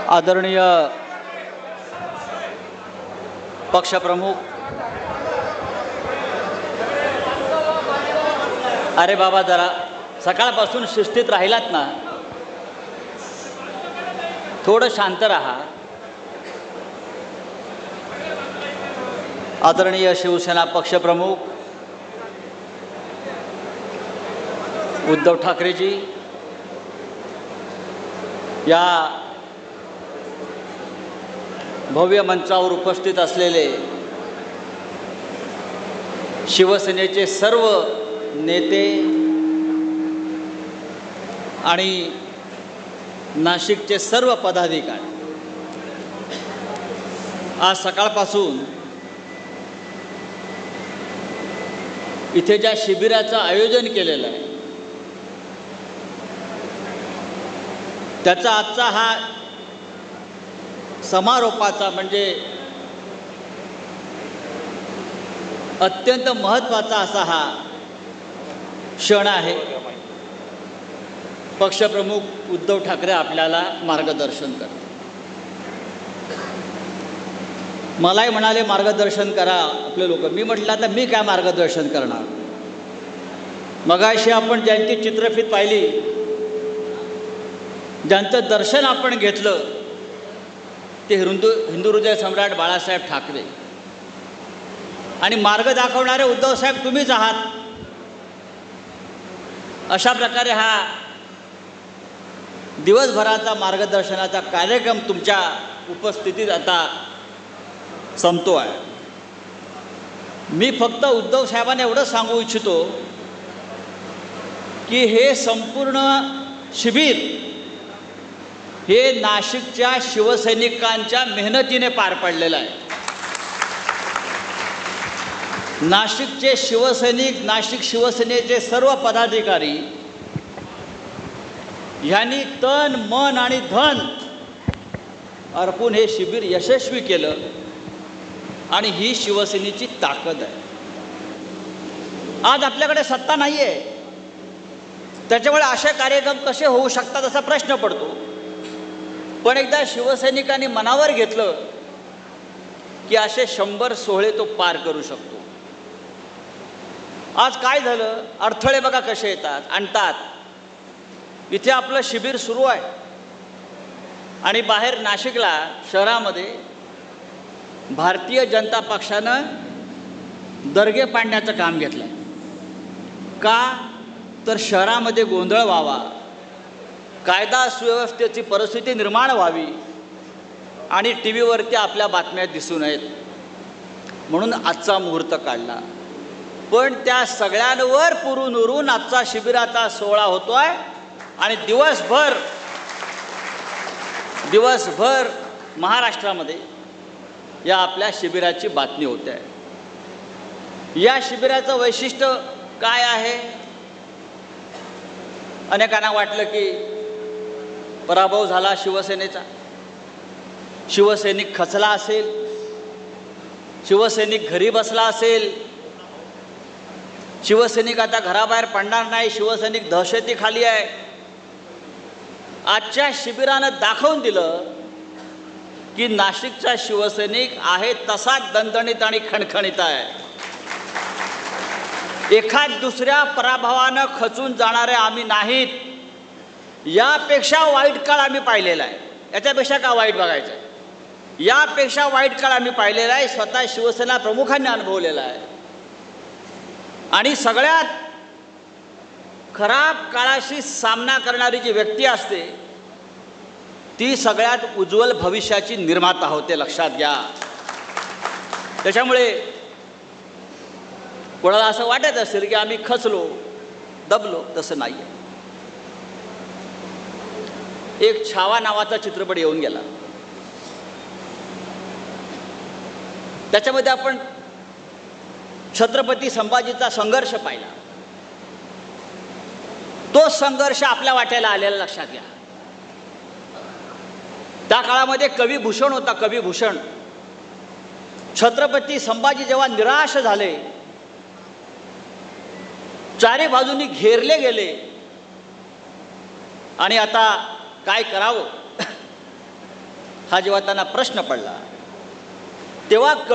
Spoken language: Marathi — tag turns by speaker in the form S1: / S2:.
S1: आदरणीय पक्षप्रमुख, अरे बाबा जरा सकाळपासून शिस्तीत राहिलात ना, थोडं शांत राहा. आदरणीय शिवसेना पक्षप्रमुख उद्धव ठाकरेजी, या भव्य मंचावर उपस्थित असलेले शिवसेनेचे सर्व नेते आणि नाशिकचे सर्व पदाधिकारी, आज सकाळपासून इथे ज्या शिबिराचं आयोजन केलेलं आहे त्याचा आजचा हा समारोपाचा म्हणजे अत्यंत महत्त्वाचा असा हा क्षण आहे. पक्षप्रमुख उद्धव ठाकरे आपल्याला मार्गदर्शन करतात. मलाही म्हणाले मार्गदर्शन करा आपले लोक. मी म्हटलं आता मी काय मार्गदर्शन करणार. मगाशी आपण ज्यांची चित्रफीत पाहिली, ज्यांचं दर्शन आपण घेतलं, ते हिंदू हृदय सम्राट बाळासाहेब ठाकरे आणि मार्ग दाखवणारे उद्धवसाहेब तुम्हीच आहात. अशा प्रकारे हा दिवसभराचा मार्गदर्शनाचा कार्यक्रम तुमच्या उपस्थितीत आता संपतो आहे. मी फक्त उद्धव साहेबांना एवढं सांगू इच्छितो की हे संपूर्ण शिबिर हे नाशिकच्या शिवसैनिकांच्या मेहनतीने पार पडलेलं आहे. नाशिकचे शिवसैनिक, नाशिक शिवसेनेचे सर्व पदाधिकारी ह्यांनी तन मन आणि धन अर्पून हे शिबिर यशस्वी केलं आणि ही शिवसेनेची ताकद आहे. आज आपल्याकडे सत्ता नाही आहे, त्याच्यामुळे असे कार्यक्रम कसे होऊ शकतात असा प्रश्न पडतो. पण एकदा शिवसैनिकांनी मनावर घेतलं की असे 100 सोहळे तो पार करू शकतो. आज काय झालं, अडथळे बघा कसे येतात, आणतात. इथे आपलं शिबिर सुरू आहे आणि बाहेर नाशिकला शहरामध्ये भारतीय जनता पक्षानं दर्गे पाडण्याचं काम घेतलं. का तर शहरामध्ये गोंधळ व्हावा, कायदा सुव्यवस्थेची परिस्थिती निर्माण व्हावी आणि टी व्हीवरती आपल्या बातम्या दिसू नयेत म्हणून आजचा मुहूर्त काढला. पण त्या सगळ्यांवर पुरून उरून आजचा शिबिराचा सोहळा होतो आहे आणि दिवसभर महाराष्ट्रामध्ये या आपल्या शिबिराची बातमी होते आहे. या शिबिराचं वैशिष्ट्य काय आहे? अनेकांना वाटलं की पराभव झाला शिवसेनेचा, शिवसैनिक खचला असेल, शिवसैनिक घरी बसला असेल, शिवसैनिक आता घराबाहेर पडणार नाही, शिवसैनिक दहशतीखाली आहे. आजच्या शिबिरानं दाखवून दिलं की नाशिकचा शिवसैनिक आहे तसाच दणदणीत आणि खणखणीत आहे. एखाद दुसऱ्या पराभवानं खचून जाणारे आम्ही नाहीत. यापेक्षा वाईट काळ आम्ही पाहिलेला आहे. याच्यापेक्षा का वाईट बघायचं आहे? यापेक्षा वाईट काळ आम्ही पाहिलेला आहे, स्वतः शिवसेना प्रमुखांनी अनुभवलेला आहे. आणि सगळ्यात खराब काळाशी सामना करणारी जी व्यक्ती असते ती सगळ्यात उज्ज्वल भविष्याची निर्माता होते, लक्षात घ्या. त्याच्यामुळे कोणाला असं वाटत असेल की आम्ही खचलो, दबलो, तसं नाही आहे. एक छावा नावाचा चित्रपट येऊन गेला, त्याच्यामध्ये आपण छत्रपती संभाजीचा संघर्ष पाहिला. तो संघर्ष आपल्या वाट्याला आलेला लक्षात घ्या. त्या काळामध्ये कवी भूषण होता, कवी भूषण. छत्रपती संभाजी जेव्हा निराश झाले, चारी बाजूंनी घेरले गेले आणि आता काय करावं हा जेव्हा त्यांना प्रश्न पडला तेव्हा कवी